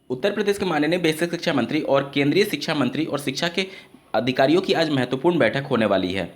उत्तर प्रदेश के माननीय बेसिक शिक्षा मंत्री और केंद्रीय शिक्षा मंत्री और शिक्षा के अधिकारियों की आज महत्वपूर्ण बैठक होने वाली है।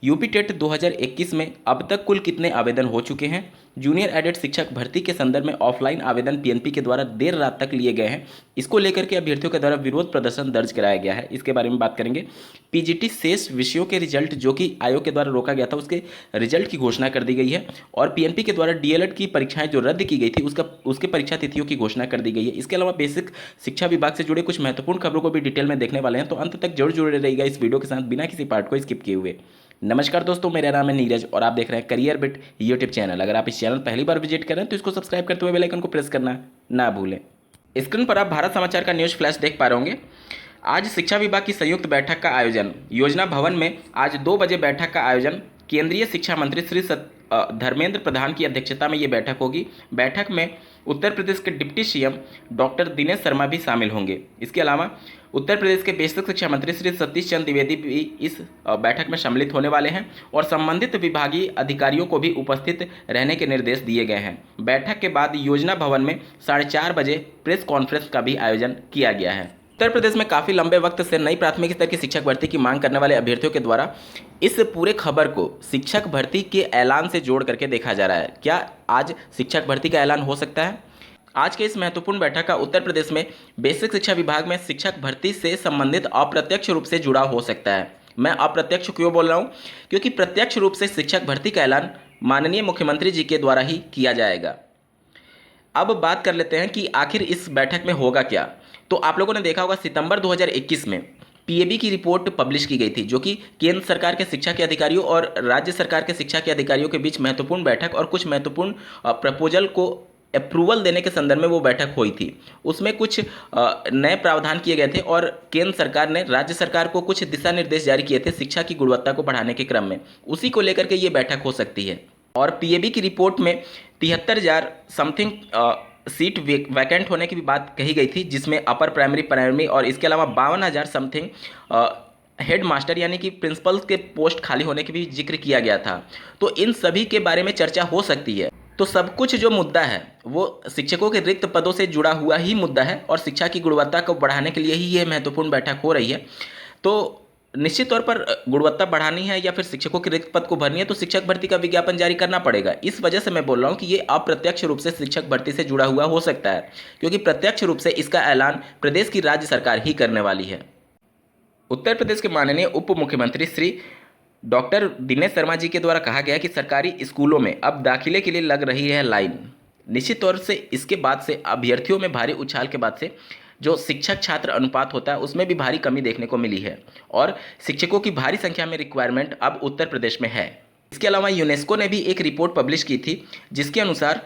यूपी टेट 2021 में अब तक कुल कितने आवेदन हो चुके हैं? जूनियर एडेड शिक्षक भर्ती के संदर्भ में ऑफलाइन आवेदन पीएनपी के द्वारा देर रात तक लिए गए हैं। इसको लेकर के अभ्यर्थियों के द्वारा विरोध प्रदर्शन दर्ज कराया गया है। इसके बारे में बात करेंगे। पीजीटी शेष विषयों के रिजल्ट जो कि आयोग के द्वारा रोका गया था, उसके रिजल्ट की घोषणा कर दी गई है। और पीएनपी के द्वारा डीएलएड की परीक्षाएं जो रद्द की गई थी उसके परीक्षा तिथियों की घोषणा कर दी गई है। इसके अलावा बेसिक शिक्षा विभाग से जुड़े कुछ महत्वपूर्ण खबरों को भी डिटेल में देखने वाले हैं, तो अंत तक जरूर जुड़े रहिएगा इस वीडियो के साथ बिना किसी पार्ट को स्किप किए हुए। नमस्कार दोस्तों, मेरा नाम है नीरज और आप देख रहे हैं करियर बिट यूट्यूब चैनल। अगर आप इस चैनल पहली बार विजिट कर रहे हैं तो इसको सब्सक्राइब करते हुए बेल आइकन को प्रेस करना ना भूलें। स्क्रीन पर आप भारत समाचार का न्यूज़ फ्लैश देख पा रहे होंगे। आज शिक्षा विभाग की संयुक्त बैठक का आयोजन योजना भवन में आज 2 बजे बैठक का आयोजन केंद्रीय शिक्षा मंत्री श्री धर्मेंद्र प्रधान की अध्यक्षता में ये बैठक होगी। बैठक में उत्तर प्रदेश के deputy CM doctor Dinesh Sharma भी शामिल होंगे। इसके अलावा उत्तर प्रदेश के बेसिक शिक्षा मंत्री श्री सतीश चंद्र द्विवेदी भी इस बैठक में सम्मिलित होने वाले हैं और संबंधित विभागीय अधिकारियों को भी उपस्थित रहने के निर्देश दिए गए हैं। बैठक के बाद योजना भवन में 4:30 बजे प्रेस कॉन्फ्रेंस का भी आयोजन किया गया है। उत्तर प्रदेश में काफ़ी लंबे वक्त से नई प्राथमिक स्तर की शिक्षक भर्ती की मांग करने वाले अभ्यर्थियों के द्वारा इस पूरे खबर को शिक्षक भर्ती के ऐलान से जोड़ करके देखा जा रहा है। क्या आज शिक्षक भर्ती का ऐलान हो सकता है? आज के इस महत्वपूर्ण बैठक का उत्तर प्रदेश में बेसिक शिक्षा विभाग में शिक्षक भर्ती से संबंधित अप्रत्यक्ष रूप से जुड़ा हो सकता है। मैं अप्रत्यक्ष क्यों बोल रहा हूँ? क्योंकि प्रत्यक्ष रूप से शिक्षक भर्ती का ऐलान माननीय मुख्यमंत्री जी के द्वारा ही किया जाएगा। अब बात कर लेते हैं कि आखिर इस बैठक में होगा क्या। तो आप लोगों ने देखा होगा सितंबर 2021 में पीएबी की रिपोर्ट पब्लिश की गई थी, जो कि केंद्र सरकार के शिक्षा के अधिकारियों और राज्य सरकार के शिक्षा के अधिकारियों के बीच महत्वपूर्ण बैठक और कुछ महत्वपूर्ण प्रपोजल को अप्रूवल देने के संदर्भ में वो बैठक हुई थी। उसमें कुछ नए प्रावधान किए गए थे और केंद्र सरकार ने राज्य सरकार को कुछ दिशा निर्देश जारी किए थे शिक्षा की गुणवत्ता को बढ़ाने के क्रम में। उसी को लेकर के ये बैठक हो सकती है। और पीएबी की रिपोर्ट में 73,000 समथिंग सीट वैकेंट होने की भी बात कही गई थी, जिसमें अपर प्राइमरी और इसके अलावा 52,000 समथिंग हेड मास्टर यानी कि प्रिंसिपल के पोस्ट खाली होने की भी जिक्र किया गया था। तो इन सभी के बारे में चर्चा हो सकती है। तो सब कुछ जो मुद्दा है वो शिक्षकों के रिक्त पदों से जुड़ा हुआ ही मुद्दा है और शिक्षा की गुणवत्ता को बढ़ाने के लिए ही ये महत्वपूर्ण बैठक हो रही है। तो निश्चित तौर पर गुणवत्ता बढ़ानी है या फिर शिक्षकों के रिक्त पद को भरनी है तो शिक्षक भर्ती का विज्ञापन जारी करना पड़ेगा। इस वजह से मैं बोल रहा हूँ कि ये अप्रत्यक्ष रूप से शिक्षक भर्ती से जुड़ा हुआ हो सकता है, क्योंकि प्रत्यक्ष रूप से इसका ऐलान प्रदेश की राज्य सरकार ही करने वाली है। उत्तर प्रदेश के माननीय उप मुख्यमंत्री श्री डॉक्टर दिनेश शर्मा जी के द्वारा कहा गया कि सरकारी स्कूलों में अब दाखिले के लिए लग रही है लाइन। निश्चित तौर से इसके बाद से अभ्यर्थियों में भारी उछाल के बाद से जो शिक्षक छात्र अनुपात होता है उसमें भी भारी कमी देखने को मिली है और शिक्षकों की भारी संख्या में रिक्वायरमेंट अब उत्तर प्रदेश में है। इसके अलावा यूनेस्को ने भी एक रिपोर्ट पब्लिश की थी, जिसके अनुसार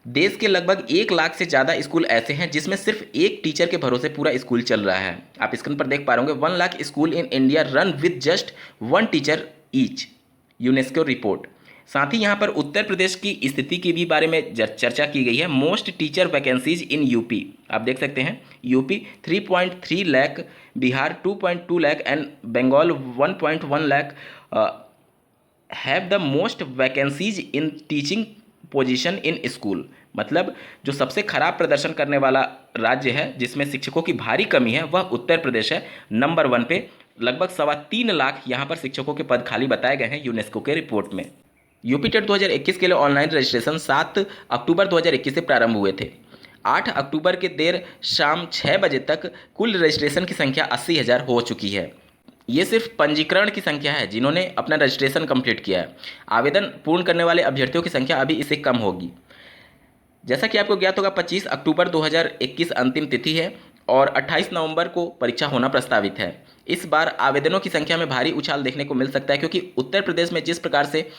देश के लगभग 1 लाख से ज़्यादा स्कूल ऐसे हैं जिसमें सिर्फ एक टीचर के भरोसे पूरा स्कूल चल रहा है। आप स्क्रीन पर देख पा रहे होंगे 1 lakh school in India run with just 1 teacher each, UNESCO report. साथ ही यहाँ पर उत्तर प्रदेश की स्थिति की भी बारे में चर्चा की गई है। Most teacher vacancies in UP, आप देख सकते हैं UP 3.3 lakh, Bihar 2.2 lakh and Bengal 1.1 lakh have the most vacancies in teaching position in school. मतलब जो सबसे खराब प्रदर्शन करने वाला राज्य है जिसमें शिक्षकों की भारी कमी है वह उत्तर प्रदेश है। नंबर 1 पे लगभग 3.25 लाख यहाँ पर शिक्षकों के पद खाली बताए गए हैं यूनेस्को के रिपोर्ट में। यूपी टेट 2021 के लिए ऑनलाइन रजिस्ट्रेशन 7 अक्टूबर 2021 से प्रारंभ हुए थे। 8 अक्टूबर के देर शाम 6 बजे तक कुल रजिस्ट्रेशन की संख्या 80,000 हो चुकी है। ये सिर्फ पंजीकरण की संख्या है जिन्होंने अपना रजिस्ट्रेशन कंप्लीट किया है। आवेदन पूर्ण करने वाले अभ्यर्थियों की संख्या अभी इससे कम होगी। जैसा कि आपको ज्ञात होगा 25 अक्टूबर 2021 अंतिम तिथि है और 28 नवंबर को परीक्षा होना प्रस्तावित है। इस बार आवेदनों की संख्या में भारी उछाल देखने को मिल सकता है, क्योंकि उत्तर प्रदेश में जिस प्रकार से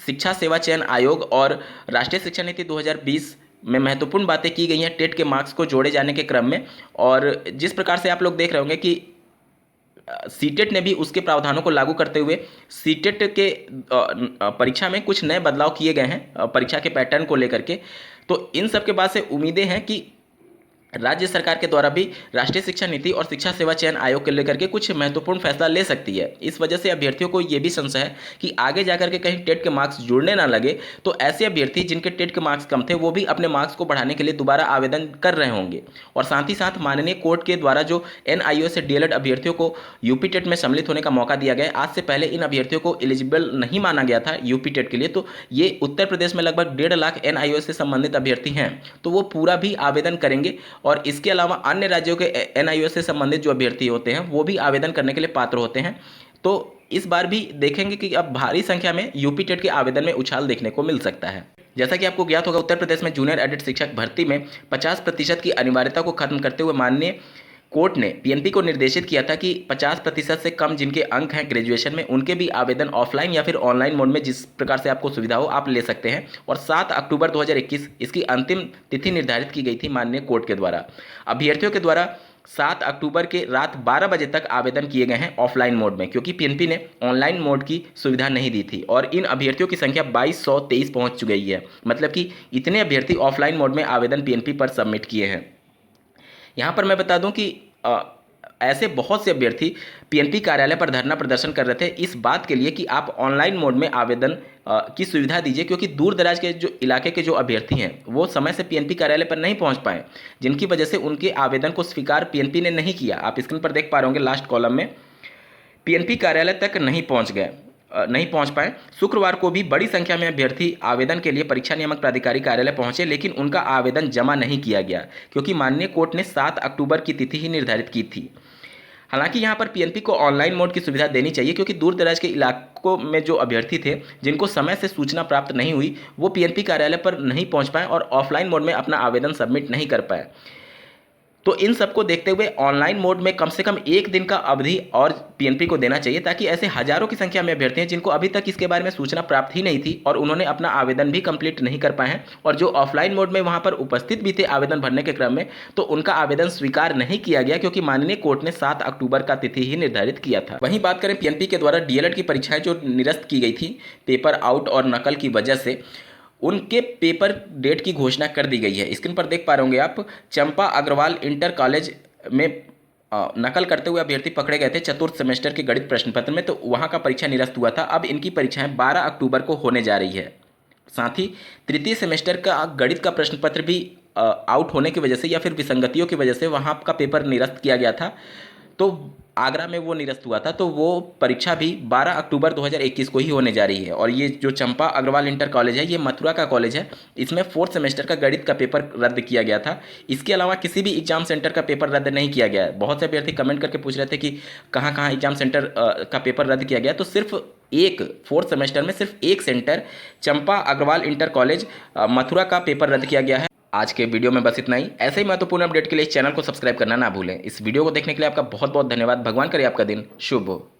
शिक्षा सेवा चयन आयोग और राष्ट्रीय शिक्षा नीति 2020 में महत्वपूर्ण बातें की गई हैं टेट के मार्क्स को जोड़े जाने के क्रम में, और जिस प्रकार से आप लोग देख रहे होंगे कि सीटेट ने भी उसके प्रावधानों को लागू करते हुए सीटेट के परीक्षा में कुछ नए बदलाव किए गए हैं परीक्षा के पैटर्न को लेकर के। तो इन सब के बाद से उम्मीदें हैं कि राज्य सरकार के द्वारा भी राष्ट्रीय शिक्षा नीति और शिक्षा सेवा चयन आयोग को लेकर के कुछ महत्वपूर्ण फैसला ले सकती है। इस वजह से अभ्यर्थियों को ये भी संशय है कि आगे जाकर के कहीं टेट के मार्क्स जुड़ने ना लगे, तो ऐसे अभ्यर्थी जिनके टेट के मार्क्स कम थे वो भी अपने मार्क्स को बढ़ाने के लिए दोबारा आवेदन कर रहे होंगे। और साथ ही साथ माननीय कोर्ट के द्वारा जो NIOS से DLED अभ्यर्थियों को यूपी टेट में सम्मिलित होने का मौका दिया गया, आज से पहले इन अभ्यर्थियों को एलिजिबल नहीं माना गया था यूपी टेट के लिए। तो ये उत्तर प्रदेश में लगभग 1.5 लाख NIOS से संबंधित अभ्यर्थी हैं, तो वो पूरा भी आवेदन करेंगे। और इसके अलावा अन्य राज्यों के NIOS से संबंधित जो अभ्यर्थी होते हैं वो भी आवेदन करने के लिए पात्र होते हैं। तो इस बार भी देखेंगे कि अब भारी संख्या में यूपी टेट के आवेदन में उछाल देखने को मिल सकता है। जैसा कि आपको ज्ञात होगा, उत्तर प्रदेश में जूनियर एडेड शिक्षक भर्ती में 50% की अनिवार्यता को खत्म करते हुए माननीय कोर्ट ने PNP को निर्देशित किया था कि 50% से कम जिनके अंक हैं ग्रेजुएशन में, उनके भी आवेदन ऑफलाइन या फिर ऑनलाइन मोड में जिस प्रकार से आपको सुविधा हो आप ले सकते हैं। और 7 अक्टूबर 2021 इसकी अंतिम तिथि निर्धारित की गई थी माननीय कोर्ट के द्वारा। अभ्यर्थियों के द्वारा 7 अक्टूबर के रात 12 बजे तक आवेदन किए गए हैं ऑफलाइन मोड में, क्योंकि PNP ने ऑनलाइन मोड की सुविधा नहीं दी थी। और इन अभ्यर्थियों की संख्या 2223 पहुंच गई है, मतलब कि इतने अभ्यर्थी ऑफलाइन मोड में आवेदन PNP पर सबमिट किए हैं। यहाँ पर मैं बता दूं कि ऐसे बहुत से अभ्यर्थी PNP कार्यालय पर धरना प्रदर्शन कर रहे थे इस बात के लिए कि आप ऑनलाइन मोड में आवेदन की सुविधा दीजिए, क्योंकि दूर दराज के जो इलाके के जो अभ्यर्थी हैं वो समय से PNP कार्यालय पर नहीं पहुंच पाए, जिनकी वजह से उनके आवेदन को स्वीकार PNP ने नहीं किया। आप स्क्रीन पर देख पा रहे होंगे लास्ट कॉलम में, PNP कार्यालय तक नहीं पहुंच पाए। शुक्रवार को भी बड़ी संख्या में अभ्यर्थी आवेदन के लिए परीक्षा नियामक प्राधिकारी कार्यालय पहुंचे, लेकिन उनका आवेदन जमा नहीं किया गया, क्योंकि माननीय कोर्ट ने 7 अक्टूबर की तिथि ही निर्धारित की थी। हालांकि यहां पर PNP को ऑनलाइन मोड की सुविधा देनी चाहिए, क्योंकि दूर दराज के इलाकों में जो अभ्यर्थी थे जिनको समय से सूचना प्राप्त नहीं हुई वो PNP कार्यालय पर नहीं पहुंच पाए और ऑफलाइन मोड में अपना आवेदन सबमिट नहीं कर पाए। तो इन सबको देखते हुए ऑनलाइन मोड में कम से कम 1 दिन का अवधि और PNP को देना चाहिए, ताकि ऐसे हजारों की संख्या में अभ्यर्थी हैं जिनको अभी तक इसके बारे में सूचना प्राप्त ही नहीं थी और उन्होंने अपना आवेदन भी कंप्लीट नहीं कर पाए हैं, और जो ऑफलाइन मोड में वहां पर उपस्थित भी थे आवेदन भरने के क्रम में, तो उनका आवेदन स्वीकार नहीं किया गया, क्योंकि माननीय कोर्ट ने 7 अक्टूबर का तिथि ही निर्धारित किया था। वहीं बात करें PNP के द्वारा DLED की परीक्षाएं जो निरस्त की गई थी पेपर आउट और नकल की वजह से, उनके पेपर डेट की घोषणा कर दी गई है। स्क्रीन पर देख पा रहे होंगे आप, चंपा अग्रवाल इंटर कॉलेज में नकल करते हुए अभ्यर्थी पकड़े गए थे चतुर्थ सेमेस्टर के गणित प्रश्न पत्र में, तो वहां का परीक्षा निरस्त हुआ था। अब इनकी परीक्षाएं 12 अक्टूबर को होने जा रही है। साथ ही तृतीय सेमेस्टर का गणित का प्रश्न पत्र भी आउट होने की वजह से या फिर विसंगतियों की वजह से वहां का पेपर निरस्त किया गया था, तो आगरा में वो निरस्त हुआ था, तो वो परीक्षा भी 12 अक्टूबर 2021 को ही होने जा रही है। और ये जो चंपा अग्रवाल इंटर कॉलेज है ये मथुरा का कॉलेज है, इसमें 4th सेमेस्टर का गणित का पेपर रद्द किया गया था। इसके अलावा किसी भी एग्जाम सेंटर का पेपर रद्द नहीं किया गया है। बहुत से अभ्यर्थी कमेंट करके पूछ रहे थे कि कहाँ कहाँ एग्जाम सेंटर का पेपर रद्द किया गया, तो सिर्फ 4th सेमेस्टर में सिर्फ एक सेंटर चंपा अग्रवाल इंटर कॉलेज मथुरा का पेपर रद्द किया गया है। आज के वीडियो में बस इतना ही। ऐसे ही महत्वपूर्ण अपडेट के लिए इस चैनल को सब्सक्राइब करना ना भूलें। इस वीडियो को देखने के लिए आपका बहुत बहुत धन्यवाद। भगवान करे आपका दिन शुभ हो।